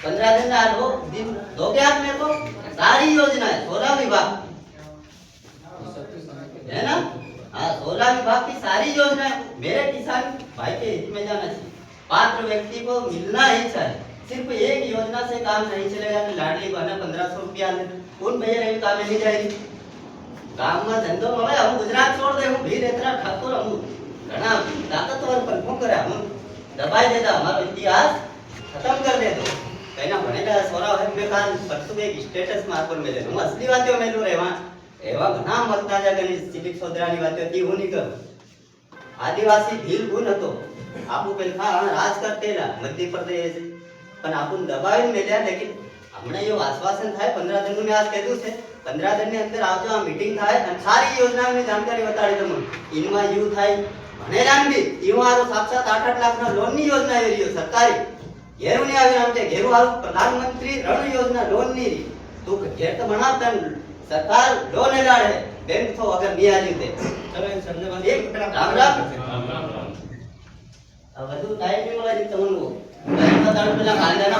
15 दिन ना लो दिन दोगे आप मेरे को? सारी योजना है 16 विभाग है ना। हाँ 16 विभाग की सारी योजना है मेरे किसान भाई के हित में जाना चाहिए। पात्र व्यक्ति को मिलना ही चाहिए। सिर्फ एक योजना से काम नहीं चलेगा कि लाडली बहना 1500 रुपया ले कौन भैया रही काम नहीं जाएगी। गाम में धंधो में हम गुजरात छोड़ दे हूँ भीड़ इतना ठाकुर हम घना ताकतवर पर क्यों करे हम दबाई देता हमारा इतिहास खत्म कर दे दो कहना भणेला सोरा है मैं काल परसों एक स्टेटस मार पर मिले हूँ असली बातें मेलू रे वहां एवा घना मलता जा गनी सिलिक सोदरानी बातें थी હું નહીં કરું। આદિવાસી ભીલ ગુણ હતો આપુ પેલા રાજ કરતેલા મધ્ય પ્રદેશ પણ આપું દબાવી મેલ્યા લેकिन हमने यो आश्वासन था 15 दिन में आज कहदू छे 15 दिन ની અંદર આવજો આ મીટિંગ થાય અને સારી યોજનાઓની જાણકારી બતાડી તમને ઇનમાં યુ થાય ભણેલાન બી ઈવારો સાક્ષાત 8 લાખ ના લોન ની યોજના આવી રહ્યો સરકારી ઘેરુ ની આવી નામ છે ઘેરુ આવું પ્રધાનમંત્રી રણ યોजना लोन ની तो घेर तो बनाता सरकार लोन लाड़े बैंक तो अगर नहीं आली थे चलो इन संदर्भ एक राम राम अब વધુ ટાઈમ ની મળે તમને वो टाइम का दाड़ पेला कांदा ना